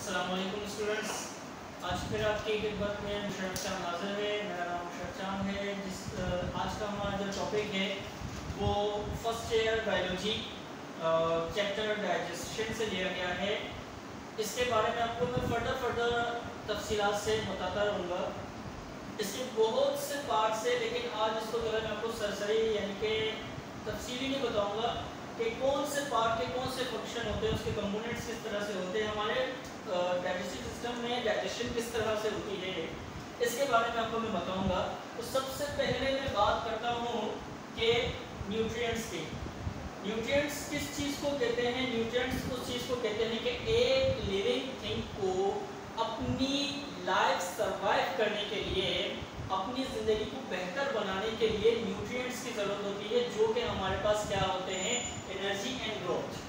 अस्सलाम वालेकुम स्टूडेंट्स। आज फिर आपकी खिदमत में मुशर्रफ चांद हाज़िर है। मेरा नाम मुशर्रफ चांद है। आज का हमारा जो टॉपिक है वो first year biology chapter digestion से लिया गया है। इसके बारे में आपको मैं फर्दर तफसीलात से बताता रहूँगा। इसके बहुत से पार्ट्स है, लेकिन आज इसको जो है मैं आपको सरसरी यानी कि तफसीली नहीं बताऊँगा कि कौन से पार्ट के कौन से फंक्शन होते हैं, उसके कंपोनेंट्स किस तरह से होते हैं, हमारे डाइजेस्टिव सिस्टम में डाइजेशन किस तरह से होती है, इसके बारे में आपको मैं बताऊंगा। तो सबसे पहले मैं बात करता हूँ कि न्यूट्रिएंट्स की। न्यूट्रिएंट्स किस चीज़ को कहते हैं? न्यूट्रिएंट्स उस चीज़ को कहते हैं कि एक लिविंग थिंग को अपनी लाइफ सर्वाइव करने के लिए, अपनी ज़िंदगी को बेहतर बनाने के लिए न्यूट्रिएंट्स की ज़रूरत होती है, जो कि हमारे पास क्या होते हैं? Energy and growth.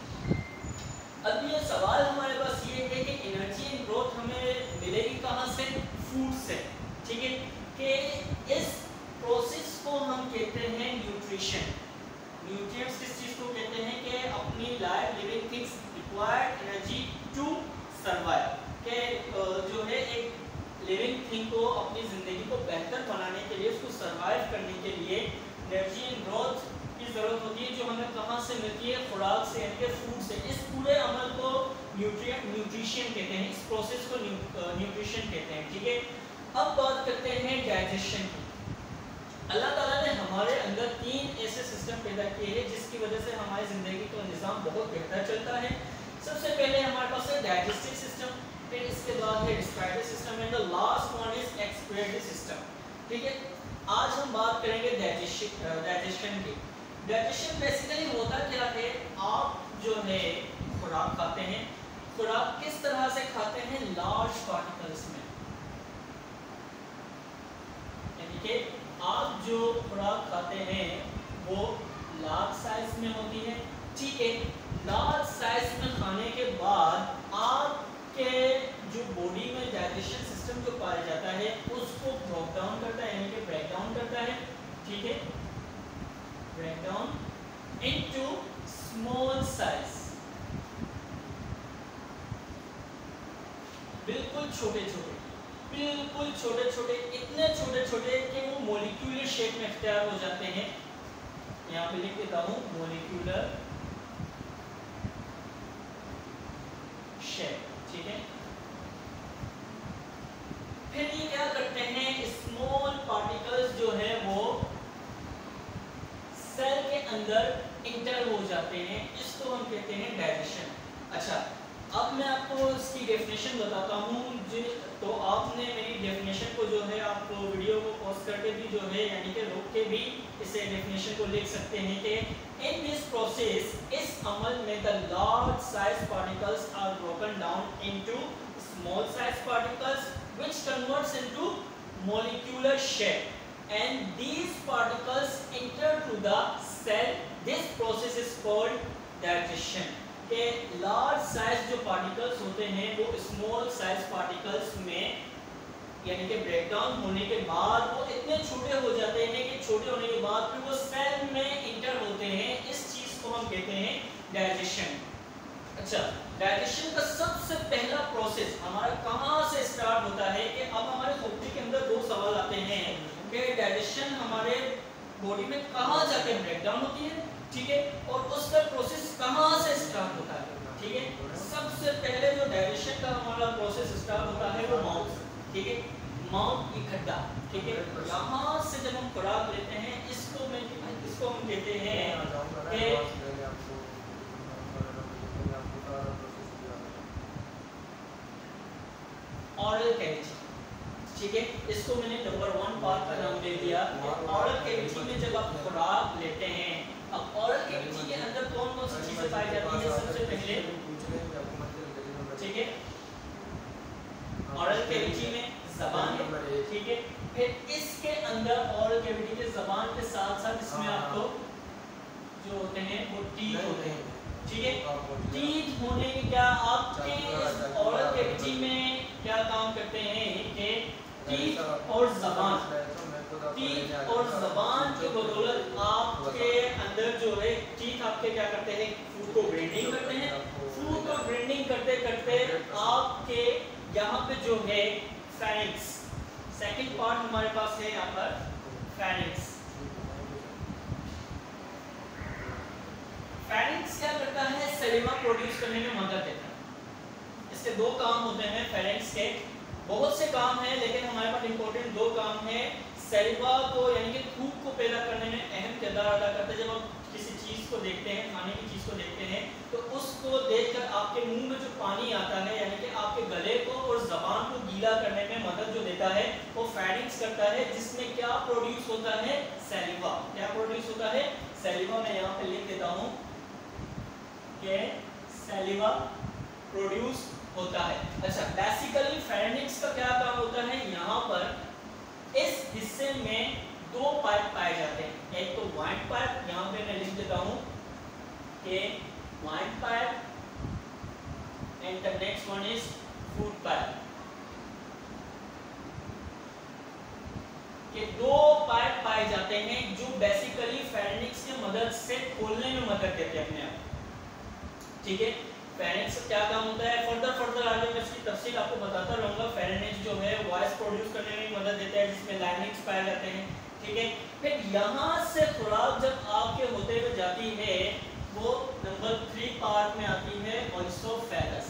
अब ये सवाल हमारे पास ये है कि एनर्जी एंड ग्रोथ हमें मिलेगी कहाँ से? फूड से। ठीक है, कि इस प्रोसेस को हम कहते हैं न्यूट्रिशन। न्यूट्रिएंट्स किस चीज़ को कहते हैं? कि अपनी life living things required energy to survive, के जो है एक लिविंग थिंग को अपनी ज़िंदगी को बेहतर बनाने के लिए, उसको सर्वाइव करने के लिए एनर्जी एंड ग्रोथ की ज़रूरत होती है, जो हमें कहाँ से मिलती है? खुराक से, यानी कि फूड से। इस पूरे अमल को न्यूट्रिशन कहते हैं, इस प्रोसेस को न्यूट्रिशन कहते हैं। ठीक है, अब बात करते हैं डाइजेशन की। अल्लाह ताला ने हमारे अंदर 3 ऐसे सिस्टम पैदा किए हैं जिसकी वजह से हमारी ज़िंदगी का निज़ाम बहुत बेहतर चलता है। सबसे पहले हमारे पास है डाइजेस्टिव सिस्टम, फिर इसके बाद है respiratory system and the last one is excretory system. ठीक है, आज हम बात करेंगे डाइजेशन की। डाइजेशन बेसिकली होता क्या है? आप जो है खुराक खाते हैं, खुराक किस तरह से खाते हैं? लार्ज पार्टिकल्स में, यानी कि आप जो खुराक खाते हैं वो लार्ज साइज में होती है। ठीक है, लार्ज साइज में खाने के बाद आपके जो बॉडी में डाइजेशन सिस्टम जो पाया जाता है उसको ब्रेक डाउन करता है, यानी कि ब्रेक डाउन करता है। ठीक है, break down into small size, बिल्कुल छोटे छोटे, बिल्कुल छोटे छोटे, इतने छोटे छोटे कि वो मॉलिक्यूलर शेप में इख्तियार हो जाते हैं। यहाँ पे लिख देता हूँ मॉलिक्यूलर शेप। ठीक है, फिर ये क्या करते हैं? स्मॉल पार्टिकल्स जो है वो सेल के अंदर इंटर हो जाते हैं, इसको हम कहते हैं डाइजेशन। अच्छा, अब मैं आपको इसकी डेफिनेशन बताता हूँ। तो आपने मेरी डेफिनेशन को जो है आप वीडियो को पॉज करके भी जो है यानी कि रोक के भी इसे डेफिनेशन को लिख सकते हैं कि इन दिस प्रोसेस, इस अमल में the large size particles are broken down into small size particles which converts into molecular shape and these particles enter to the cell. This process is called digestion. के large size जो particles होते हैं वो small size particles में यानी कि break down होने के बाद वो इतने छोटे हो जाते हैं कि छोटे होने के बाद फिर वो सेल में इंटर होते हैं। इस चीज को हम कहते हैं डाइजेशन। अच्छा, डाइजेशन का सबसे पहला प्रोसेस हमारा कहाँ से स्टार्ट होता है? कि अब हमारे खोपड़ी के अंदर 2 सवाल आते हैं कि डाइजेशन हमारे बॉडी में कहाँ जाके ब्रेक डाउन होती है, ठीक है, और उसका प्रोसेस कहाँ से स्टार्ट होता है। ठीक है, सबसे पहले जो डाइजेशन का हमारा प्रोसेस स्टार्ट होता है वो माउथ। ठीक है, माउथ की खड्डा। ठीक है, यहाँ से जब हम खुराक लेते हैं इसको हम कहते हैं कि ऑरल कैविटी। ठीक है, इसको मैंने नंबर 1 पार्ट का नाम दे दिया। ऑरल कैविटी में जब आप खुराक लेते हैं, अब ऑरल कैविटी के अंदर कौन कौन सी चीजें पाई जाती हैं? सबसे पहले, ठीक है, ऑरल कैविटी में ज़बान है। ठीक है, फिर इसके अंदर ऑरल कैविटी के ज़बान के साथ साथ इसमें आपको जो होते हैं वो टीथ होते हैं। ठीक है, टीथ होने के क्या आपके इस ऑरल कैविटी में क्या काम करते हैं कि टीथ और ज़बान, टीथ और ज़बान की बदौलत आपके अंदर जो है टीथ आपके क्या करते हैं? फूड को ग्राइंडिंग करते हैं। फूड को ग्राइंडिंग करते करते आपके यहाँ पे जो है फेरिंक्स, सेकंड पार्ट हमारे पास है यहाँ पर फेरिंक्स। फेरिंक्स क्या करता है, सैलिवा प्रोड्यूस करने में मदद देता है। इसके दो काम होते हैं फेरिंक्स के, बहुत से काम हैं लेकिन हमारे पास इंपॉर्टेंट दो काम है। सैलिवा को यानी कि थूक को पैदा करने में अहम किरदार अदा करता है। जब आप किसी चीज को देखते हैं, खाने की चीज को देखते हैं, तो उसको देखकर आपके मुंह में जो पानी आता है यानी कि आपके गले को और जबान को गीला करने में मदद जो देता है वो फेरिंक्स करता है, जिसमें क्या प्रोड्यूस होता है, सैलिवा। क्या प्रोड्यूस होता है, सैलिवा। मैं यहाँ पे लिख देता हूँ कि सैलिवा प्रोड्यूस होता है। अच्छा, बेसिकली फेरिंक्स का क्या काम होता है, यहाँ पर इस हिस्से में दो पाइप पाए जाते हैं। एक तो वाइड पाइप, यहाँ पे मैं लिख देता हूँ कि wide pipe, and the next one is food pipe. के दो पाइप पाए जाते हैं जो बेसिकली फेरिंक्स की मदद से खोलने में मदद देते हैं अपने आप। ठीक है, फेरिंक्स का क्या काम होता है, फर्दर आगे मैं इसकी तफसील आपको बताता रहूंगा। फेरिंक्स जो है वॉइस प्रोड्यूस करने में मदद देता है, जिसमें लाइनिंग्स पाए जाते हैं। ठीक है, फिर यहाँ से खुराक जब आपके होते हुए जाती है वो नंबर 3 पार्ट में आती है ओइसोफेगस।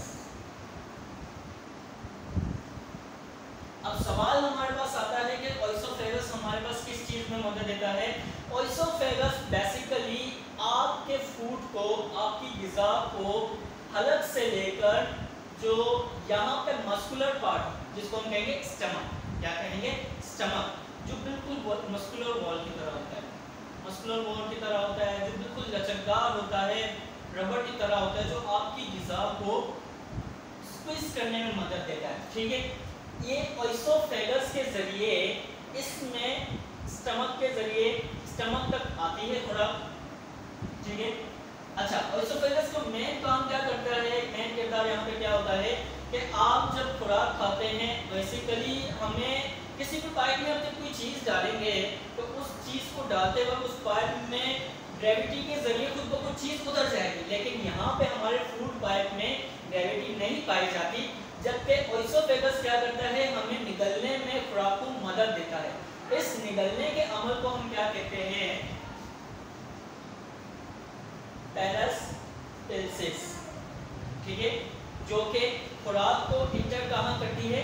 अब सवाल हमारे पास आता है कि ओइसोफेगस हमारे पास किस चीज में मदद देता है। ओइसोफेगस बेसिकली आपके फूड को, आपकी ग़िज़ा को हलक से लेकर जो यहाँ पे मस्कुलर पार्ट जिसको हम कहेंगे स्टमक, क्या कहेंगे, स्टमक, जो बिल्कुल मस्कुलर वॉल की तरह होता है, मस्कुलर वॉल की तरह होता है, जो बिल्कुल लचकदार होता है, रबर की तरह होता है, जो आपकी ग़िज़ा को स्क्वीज करने में मदद देता है। ठीक है, ये ओइसोफेगस के जरिए, इसमें स्टमक के जरिए स्टमक तक आती है खुराक। ठीक है, अच्छा, ओइसोफेगस का मेन काम क्या करता है, मेन किरदार यहाँ पे क्या होता है कि आप जब खुराक खाते हैं, बेसिकली हमें किसी भी पाइप में हम कोई चीज़ डालेंगे तो उस चीज़ को डालते वक्त उस पाइप में ग्रेविटी के जरिए खुद को कुछ चीज़ उतर जाएगी, लेकिन यहाँ पे हमारे फूड पाइप में ग्रेविटी नहीं पाई जाती। जबकि ओइसोफेगस क्या करता है, हमें निगलने में खुराक को मदद देता है। इस निगलने के अमल को हम क्या कहते हैं, पेरास्टेल्सिस। ठीक है, जो कि खुराक को इंटर कहाँ करती है,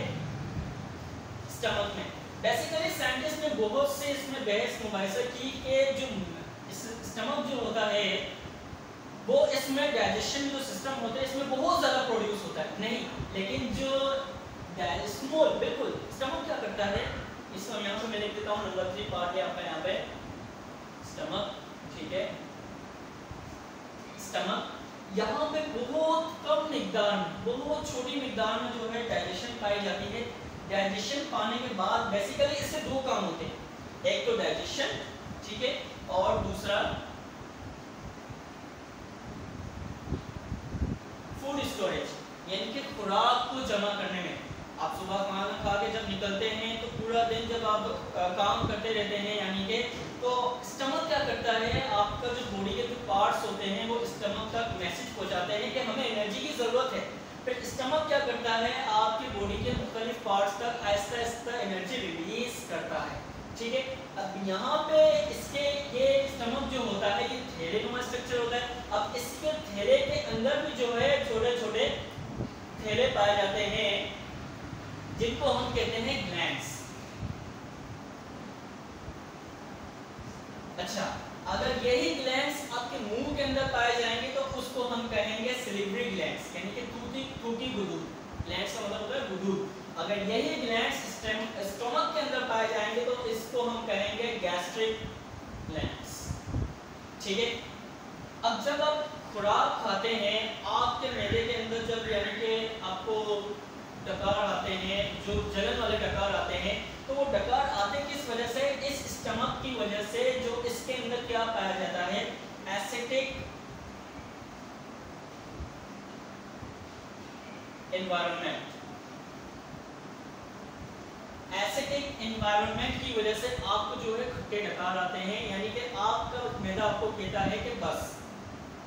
स्टमक में। बेसिकली साइंटिस्ट ने बहुत से इसमें बहस मुबाहिसा की कि जो स्टमक जो होता है वो इसमें डाइजेशन जो सिस्टम होता है इसमें बहुत ज़्यादा प्रोड्यूस होता है, नहीं, लेकिन जो स्मॉल बिल्कुल स्टमक क्या करता है, इसको यहाँ पे मैं लिख देता हूँ नंबर 3 पार्ट है आपका यहाँ पे स्टमक। ठीक है, स्टमक यहाँ पे बहुत कम मिकदार में, बहुत छोटी मिकदार में जो है डाइजेशन पाई जाती है। डाइजेशन पाने के बाद बेसिकली इससे दो काम होते हैं, एक तो डाइजेशन, ठीक है, और दूसरा फूड स्टोरेज, यानी कि खुराक को जमा करने में। आप सुबह खाना खा के जब निकलते हैं तो पूरा दिन जब आप काम करते रहते हैं, यानी कि तो स्टमक क्या करता है, आपका जो बॉडी के जो पार्ट्स होते हैं वो स्टमक तक मैसेज पहुंचाते हैं कि हमें एनर्जी की ज़रूरत है। फिर स्टमक क्या करता है, आपकी बॉडी के मुख्तलिफ पार्ट्स तक आहिस्ता आहिस्ता एनर्जी रिलीज करता है। ठीक है, अब यहाँ पे इसके ये स्टमक जो होता है ये थैलेनुमा स्ट्रक्चर होता है। अब इसके थैले के अंदर भी जो है छोटे छोटे थैले पाए जाते हैं जिनको हम कहते हैं ग्लैंड्स। अच्छा, अगर यही ग्लैंड्स आपके मुंह के अंदर पाए जाएंगे तो उसको हम कहेंगे सिलिब्री ग्लैंड्स, यानी कि थूकी गुदूद। ग्लैंड्स का मतलब होता है गुदूद। अगर यही ग्लैंड्स स्टमक के अंदर पाए जाएंगे तो इसको हम कहेंगे गैस्ट्रिक ग्लैंड्स। ठीक है, अब जब आप खुराक खाते हैं, आपके मैदे के अंदर जब यानी कि आपको डकार आते हैं, जो जलन वाले डकार आते हैं, तो वो डकार आते किस वजह से, इस स्टमक की वजह से, जो इसके अंदर क्या पाया जाता है, एसिडिक एनवायरनमेंट। एसिडिक एनवायरनमेंट की वजह से आपको जो है खट्टे डकार आते हैं, यानी कि आपका मैदा आपको कहता है कि बस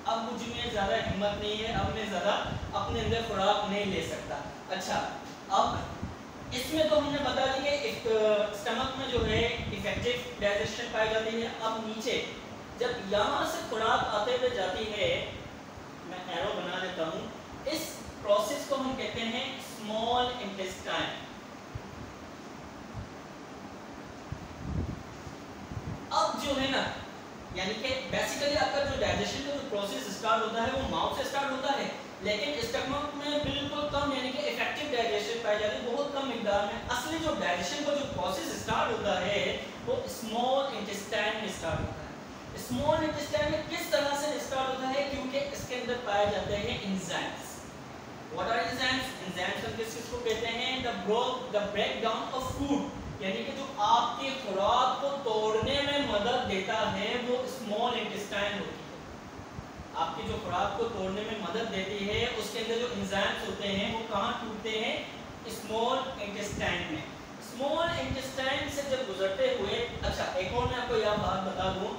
अब मुझ में ज़्यादा हिम्मत नहीं है, अब मैं ज़्यादा अपने अंदर खुराक नहीं ले सकता। अच्छा, अब इसमें तो हमने बता दी कि स्टमक में जो है इफेक्टिव डाइजेशन पाई जाती है। अब नीचे जब यहाँ से खुराक आते हुए जाती है, मैं एरो बना देता हूँ, इस प्रोसेस को हम कहते हैं स्मॉल इंटेस्टाइन। अब जो है ना, यानी कि बेसिकली आपका जो डाइजेशन का जो प्रोसेस स्टार्ट होता है वो माउथ से स्टार्ट होता है, लेकिन स्टमक में बिल्कुल कम यानी कि इफेक्टिव डाइजेशन पाई जाती है, बहुत कम मिकदार में। असली जो डाइजेशन का जो प्रोसेस स्टार्ट होता है वो स्मॉल इंटेस्टाइन में स्टार्ट होता है। स्मॉल इंटेस्टाइन में किस तरह से स्टार्ट होता है? क्योंकि इसके अंदर पाए जाते हैं enzymes. What are enzymes? Enzymes हम किसको कहते हैं? द ब्रेकडाउन ऑफ फूड, यानी कि जो आपकी खुराक को तोड़ने में मदद देता है वो स्मॉल इंटेस्टाइन होती है। आपकी जो खुराक को तोड़ने में मदद देती है उसके अंदर जो एंजाइम्स होते हैं वो कहाँ टूटते हैं? स्मॉल इंटेस्टाइन में। स्मॉल इंटेस्टाइन से जब गुजरते हुए, अच्छा एक और मैं आपको यह बात बता दूं,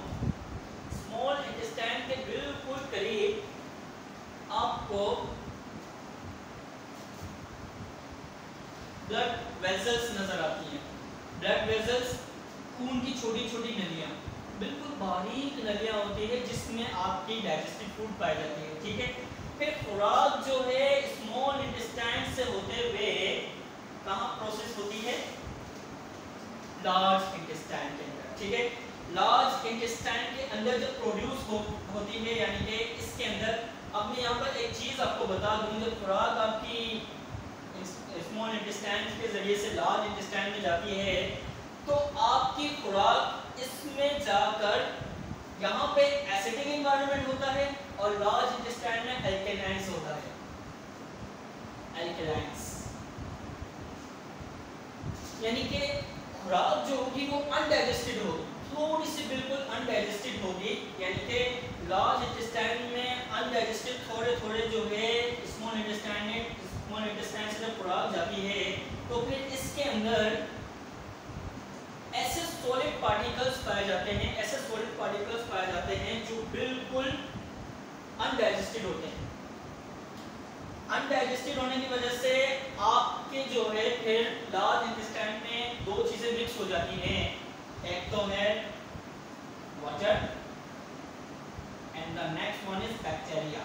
स्मॉल इंटेस्टाइन के बिल्कुल करीब आपको ब्लड वेसल्स नजर आती हैं। ब्लड वेसल्स खून की छोटी छोटी नलियां, बिल्कुल बारीक नलियां होती है जिसमें आपकी डाइजेस्टिव फूड पाई जाती है, ठीक है। फिर खुराक जो है स्मॉल इंटेस्टाइन से होते हुए कहाँ प्रोसेस होती है? लार्ज इंटेस्टाइन के अंदर, ठीक है। लार्ज इंटेस्टाइन के अंदर जब प्रोड्यूस होती है, यानी कि इसके अंदर, अब मैं यहाँ पर एक चीज़ आपको बता दूँ, जब खुराक आपकी स्मॉल इंटेस्टाइन के जरिए से लार्ज इंटेस्टाइन में जाती है तो आपकी खुराक इसमें जाकर यहाँ पे एसिडिक एनवायरनमेंट होता है और लार्ज इंटेस्टाइन में अल्कलाइंस होता है। अल्कलाइंस यानी कि खुराक जो होगी वो अनडाइजेस्टेड होगी, थोड़ी सी बिल्कुल अनडाइजेस्टेड होगी, यानी कि लार्ज इंटेस्टाइन में अनडाइजेस्टेड थोड़े थोड़े जो है स्मॉल इंटेस्टाइन से जब खुराक जाती है तो फिर इसके अंदर ऐसे सॉलिड पार्टिकल्स पाए जाते हैं, ऐसे सॉलिड पार्टिकल्स पाए जाते हैं जो बिल्कुल अनडाइजेस्टेड होते हैं। अनडाइजेस्टेड होने की वजह से आपके जो है फिर लार्ज इंटेस्टाइन में दो चीजें मिक्स हो जाती हैं, एक तो है water and the next one is bacteria,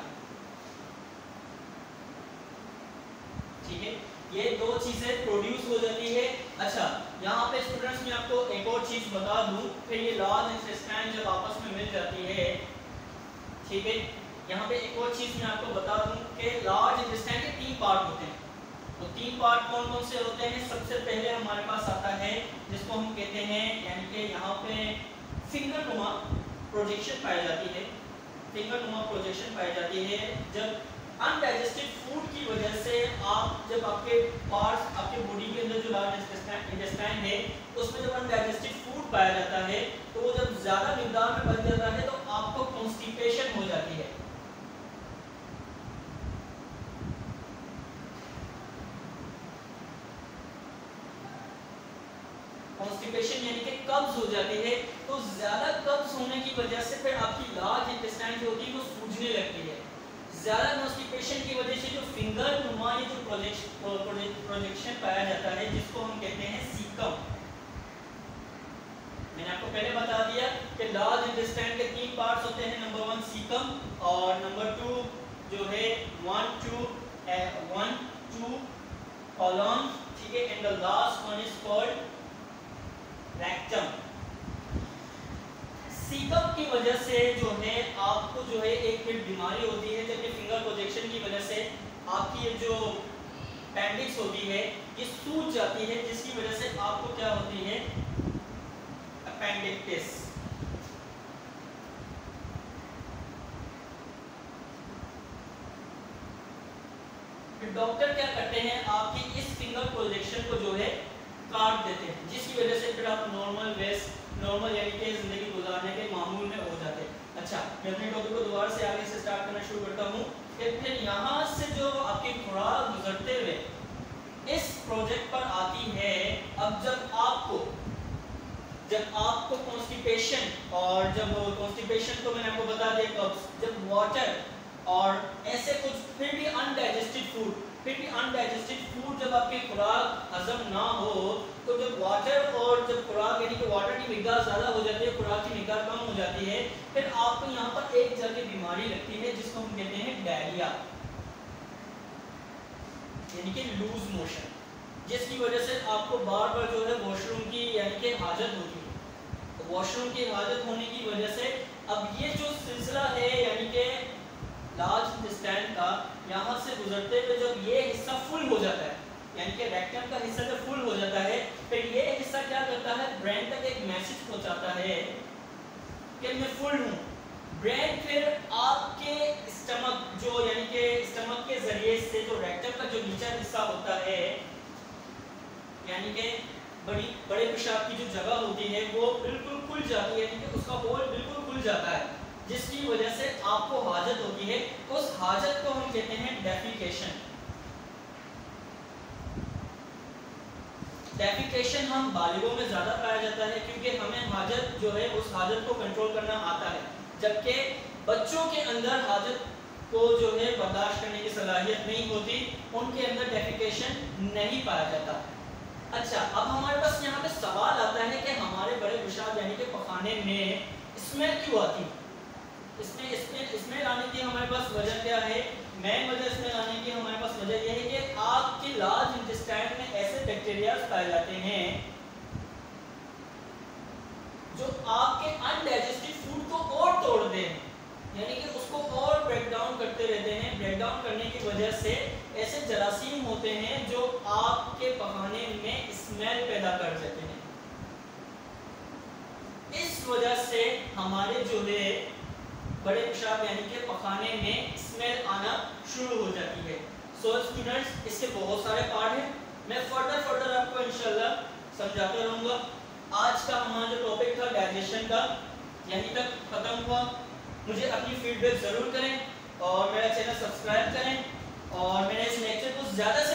ठीक है। ये दो चीजें प्रोड्यूस हो जाती है। अच्छा यहाँ पे स्टूडेंट्स मैं आपको एक और चीज बता दूं, फिर ये लार्ज इंटेस्टाइन जब आपस में मिल जाती है, ठीक है, यहाँ पे एक और चीज मैं आपको बता दूं कि लार्ज इंटेस्टाइन के 3 पार्ट होते हैं। तो 3 पार्ट कौन कौन से होते हैं? सबसे पहले हमारे पास आता है जिसको हम कहते हैं, यानी कि यहाँ पे फिंगर नुमा प्रोजेक्शन पाई जाती है। फिंगर नुमा प्रोजेक्शन पाई जाती है जब अनडाइजेस्टेड फूड की वजह से जब आपके पार्ट्स, आपके बॉडी के अंदर जो लार्ज इंटेस्टाइन है उसमें जब अनडाइजेस्टेड फूड पाया जाता है तो वो जब ज्यादा मिकदार में बन जाता है तो आपको कॉन्स्टिपेशन हो जाती है। कॉन्स्टिपेशन यानी कि कब्ज हो जाती है। तो ज्यादा कब्ज होने की वजह से फिर आपकी लार्ज इंटेस्टाइन जो होती है वो सूजने लगती है। ज्यादा कॉन्स्टिपेशन की वजह से जो फिंगर नुमा जो प्रोजेक्शन पाया जाता है जिसको हम कहते हैं सीकम, मैंने आपको पहले बता दिया कि लार्ज इंटेस्टाइन के 3 पार्ट्स होते हैं, नंबर 1 सीकम और नंबर 2 जो है 1 2 कॉलन, ठीक है, and the last one is called rectum. Caecum की वजह से जो है आपको जो है एक फिर बीमारी होती है, जबकि फिंगर प्रोजेक्शन की वजह से आपकी ये जो अपेंडिक्स होती है ये सूज जाती है, जिसकी वजह से आपको क्या होती है? अपेंडिक्टिस। फिर डॉक्टर क्या करते हैं? आपकी इस फिंगर प्रोजेक्शन को जो है काट देते हैं, जिसकी वजह से फिर आप नॉर्मल यानी कि जिंदगी गुजारने के मामूल में हो जाते हैं। अच्छा मैं अपने टॉपिक को दोबारा से आगे से स्टार्ट करना शुरू करता हूँ कि फिर यहाँ से जो आपकी खुराक गुजरते हुए इस प्रोजेक्ट पर आती है। अब जब आपको कॉन्स्टिपेशन, और जब कॉन्स्टिपेशन तो मैंने आपको बता दिया कब, जब वाटर और ऐसे कुछ फिर भी अनडाइजेस्टेड फूड, फिर फिर भी अनडाइजेस्टेड फूड जब आपके खुराक हजम ना हो तो जब वाटर और जब खुराक यानी कि वाटर की मिकदार ज़्यादा हो जाती है, खुराक की मिकदार कम हो जाती है, फिर आपको यहाँ पर एक जगह बीमारी लगती है जिसको हम कहते हैं डायरिया यानी कि लूज मोशन, जिसकी वजह से आपको बार बार जो है वॉशरूम की यानी कि हाजत होती है। तो वॉशरूम की हाजत होने की वजह से अब ये जो सिलसिला है यानी कि लार्ज इंटेस्टाइन का, यहाँ से गुजरते हुए जब ये हिस्सा फुल हो जाता है यानी कि रेक्टम का हिस्सा जब फुल हो जाता है, फिर ये हिस्सा क्या करता है, ब्रेन तक एक मैसेज पहुंचाता है कि मैं फुल हूँ। ब्रेन फिर आपके स्टमक जो यानी कि स्टमक के जरिए से जो रेक्टम का जो नीचा हिस्सा होता है यानी कि बड़े पेशाब की जो जगह होती है वो बिल्कुल खुल जाती है, यानी कि उसका होल बिल्कुल खुल जाता है, जिसकी वजह से आपको हाजत होती है। उस हाजत को हम कहते हैं डेफिकेशन। डेफिकेशन हम बालिगों में ज्यादा पाया जाता है क्योंकि हमें हाजत जो है उस हाजत को कंट्रोल करना आता है, जबकि बच्चों के अंदर हाजत को जो है बर्दाश्त करने की सलाहियत नहीं होती, उनके अंदर डेफिकेशन नहीं पाया जाता। अच्छा, अब हमारे पास यहाँ पे सवाल आता है कि हमारे बड़े पेशाब यानी कि पखाने में स्मेल क्यों आती है? इसमें लाने की हमारे पास वजह क्या है? मेन वजह इसमें लाने की हमारे पास वजह यह है कि आपके लार्ज इंटेस्टाइन में ऐसे बैक्टीरिया पाए जाते हैं जो आपके अनडाइजेस्टेड फूड को और तोड़ते हैं, यानी कि उसको और ब्रेक डाउन करते रहते हैं। ब्रेक डाउन करने की वजह से ऐसे जरासीम होते हैं जो आपके पखाने में स्मेल पैदा कर देते हैं। इस वजह से हमारे जो है बड़े पेशाब यानी कि पखाने में स्मेल आना शुरू हो जाती है। सो स्टूडेंट्स, इसके बहुत सारे पार्ट हैं, मैं फर्दर आपको इंशाल्लाह समझाता रहूँगा। आज का हमारा जो टॉपिक था डाइजेशन का यहीं तक ख़त्म हुआ। मुझे अपनी फीडबैक ज़रूर करें और मेरा चैनल सब्सक्राइब करें और मेरे इस लेक्चर को ज़्यादा से